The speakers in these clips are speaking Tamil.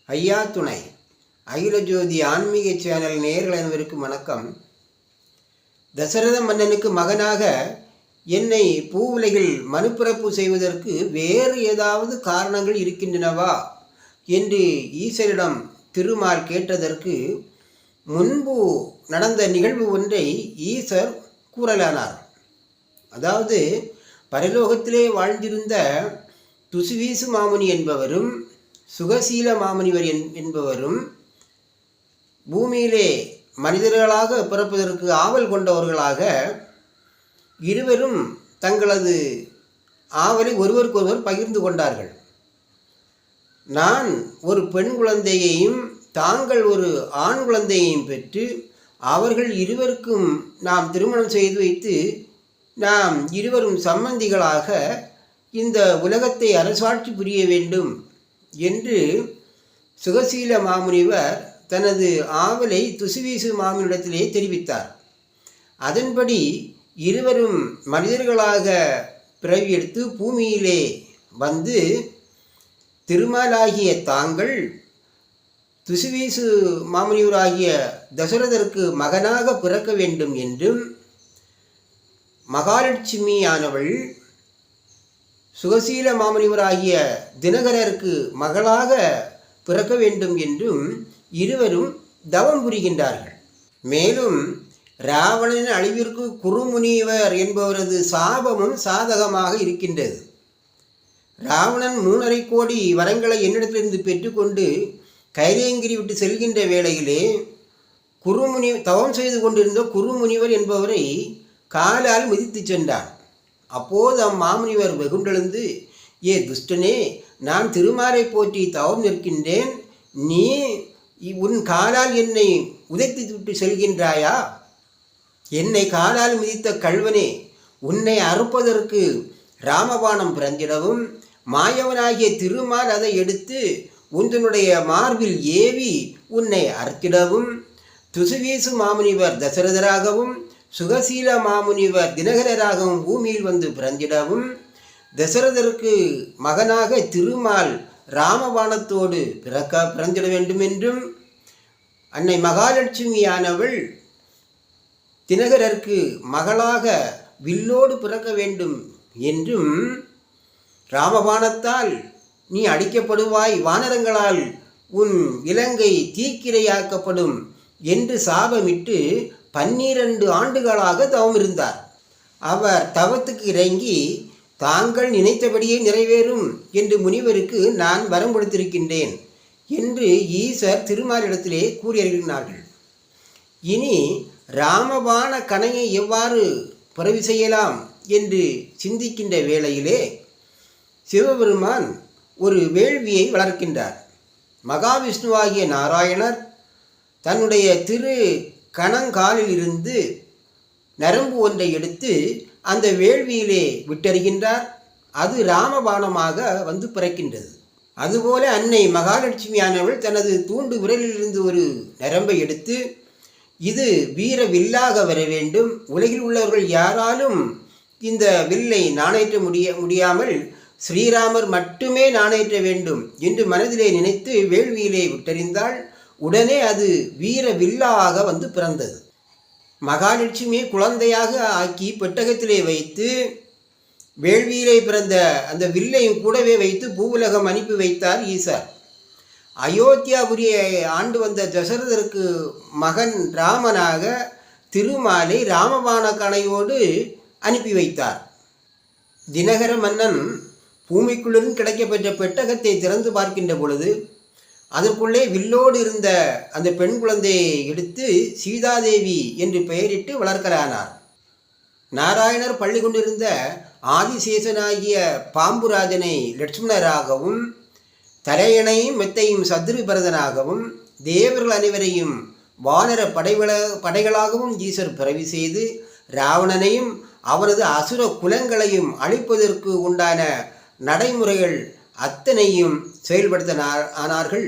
ஐயா துணை அகில ஜோதி ஆன்மீக சேனல் நேயர்கள் அனைவருக்கும் வணக்கம். தசரத மன்னனுக்கு மகனாக என்னை பூவுலகில் மனுப்பிறப்பு செய்வதற்கு வேறு ஏதாவது காரணங்கள் இருக்கின்றனவா என்று ஈசரிடம் திருமால் கேட்டதற்கு முன்பு நடந்த நிகழ்வு ஒன்றை ஈசர் கூறலானார். அதாவது பரலோகத்திலே வாழ்ந்திருந்த துசுவீசு மாமுனி என்பவரும் சுகசீல மாமுனிவர் என்பவரும் பூமியிலே மனிதர்களாக பிறப்பதற்கு ஆவல் கொண்டவர்களாக இருவரும் தங்களது ஆவலை ஒருவருக்கொருவர் பகிர்ந்து கொண்டார்கள். நான் ஒரு பெண் குழந்தையையும் தாங்கள் ஒரு ஆண் குழந்தையையும் பெற்று அவர்கள் இருவருக்கும் நாம் திருமணம் செய்து வைத்து நாம் இருவரும் சம்பந்திகளாக இந்த உலகத்தை அரசாட்சி புரிய வேண்டும் என்று சுகசீல மாமுனிவர் தனது ஆவலை துசுவீசு மாமுனியிடத்திலே தெரிவித்தார். அதன்படி இருவரும் மனிதர்களாக பிறவி எடுத்து பூமியிலே வந்து திருமாலாகிய தாங்கள் துசுவீசு மாமுனிவராகிய தசரதற்கு மகனாக பிறக்க வேண்டும் என்றும் மகாலட்சுமியானவள் சுகசீல மாமுனிவராகிய தினகரருக்கு மகளாக பிறக்க வேண்டும் என்றும் இருவரும் தவம் புரிகின்றார்கள். மேலும் ராவணனின் அழிவிற்கு குருமுனிவர் என்பவரது சாபமும் சாதகமாக இருக்கின்றது. ராவணன் 3.5 கோடி வரங்களை என்னிடத்திலிருந்து பெற்றுக்கொண்டு கைலேங்கிரி விட்டு செல்கின்ற வேளையிலே தவம் செய்து கொண்டிருந்த குருமுனிவர் என்பவரை காலால் மிதித்து சென்றார். அப்போது அம்மாமுனிவர் வெகுண்டெழுந்து, ஏ துஷ்டனே, நான் திருமாலை போற்றி தவம் நிற்கின்றேன், நீ உன் காலால் என்னை உதைத்து விட்டு செல்கின்றாயா? என்னை காலால் மிதித்த கள்வனே, உன்னை அறுப்பதற்கு ராமபாணம் பிறந்திடவும் மாயவனாகிய திருமால் அதை எடுத்து உந்தனுடைய மார்பில் ஏவி உன்னை அறுத்திடவும் துசுவீசு மாமுனிவர் தசரதராகவும் சுகசீல மாமுனிவர் தினகரராகவும் பூமியில் வந்து பிறந்திடவும் தசரதற்கு மகனாக திருமால் ராமபாணத்தோடு பிறந்திட வேண்டும் என்றும் அன்னை மகாலட்சுமியானவள் தினகரருக்கு மகளாக வில்லோடு பிறக்க வேண்டும் என்றும் ராமபாணத்தால் நீ அடிக்கப்படுவாய், வானரங்களால் உன் இலங்கை தீக்கிரையாக்கப்படும் என்று சாபமிட்டு 12 ஆண்டுகளாக தவம் இருந்தார். அவர் தவத்துக்கு இறங்கி தாங்கள் நினைத்தபடியே நிறைவேறும் என்று முனிவருக்கு நான் வரம் கொடுத்திருக்கின்றேன் என்று ஈசர் திருமாலிடத்திலே கூறியிருக்கிறார்கள். இனி ராமபாண கணையை எவ்வாறு பிறவி செய்யலாம் என்று சிந்திக்கின்ற வேளையிலே சிவபெருமான் ஒரு வேள்வியை வளர்க்கின்றார். மகாவிஷ்ணுவாகிய நாராயணர் தன்னுடைய திரு கணங்காலில் இருந்து நரம்பு ஒன்றை எடுத்து அந்த வேள்வியிலே விட்டறிகின்றார். அது ராமபாணமாக வந்து பிறக்கின்றது. அதுபோல அன்னை மகாலட்சுமியானவள் தனது தூண்டு விரலிலிருந்து ஒரு நரம்பை எடுத்து, இது வீர வில்லாக வர வேண்டும், உலகில் உள்ளவர்கள் யாராலும் இந்த வில்லை நாணேற்ற முடியாமல் ஸ்ரீராமர் மட்டுமே நாணேற்ற வேண்டும் என்று மனதிலே நினைத்து வேள்வியிலே விட்டறிந்தாள். உடனே அது வீர வில்லாக வந்து பிறந்தது. மகாலட்சுமியை குழந்தையாக ஆக்கி பெட்டகத்திலே வைத்து வேள்வியிலே பிறந்த அந்த வில்லையும் கூடவே வைத்து பூவுலகம் அனுப்பி வைத்தார் ஈசர். அயோத்தியாபுரியை ஆண்டு வந்த தசரதருக்கு மகன் ராமனாக திருமாலை ராமபாண கணையோடு அனுப்பி வைத்தார். தினகர மன்னன் பூமிக்குள்ளிருந்து கிடைக்கப்பெற்ற பெட்டகத்தை திறந்து பார்க்கின்ற பொழுது அதற்குள்ளே வில்லோடு இருந்த அந்த பெண் குழந்தையை எடுத்து சீதாதேவி என்று பெயரிட்டு வளர்க்கலானார். நாராயணர் பள்ளி கொண்டிருந்த ஆதிசேஷனாகிய பாம்புராஜனை லட்சுமணராகவும் தலையணையும் மெத்தையும் சத்ருபரதனாகவும் தேவர்கள் அனைவரையும் வானர படைகளாகவும் ஈசர் பிறவி செய்து ராவணனையும் அவனது அசுர குலங்களையும் அழிப்பதற்கு உண்டான நடைமுறைகள் அத்தனையும் செயல்படுத்த ஆனார்கள்.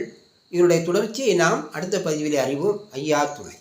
இதனுடைய தொடர்ச்சியை நாம் அடுத்த பதிவிலே அறிவோம். ஐயா துணை.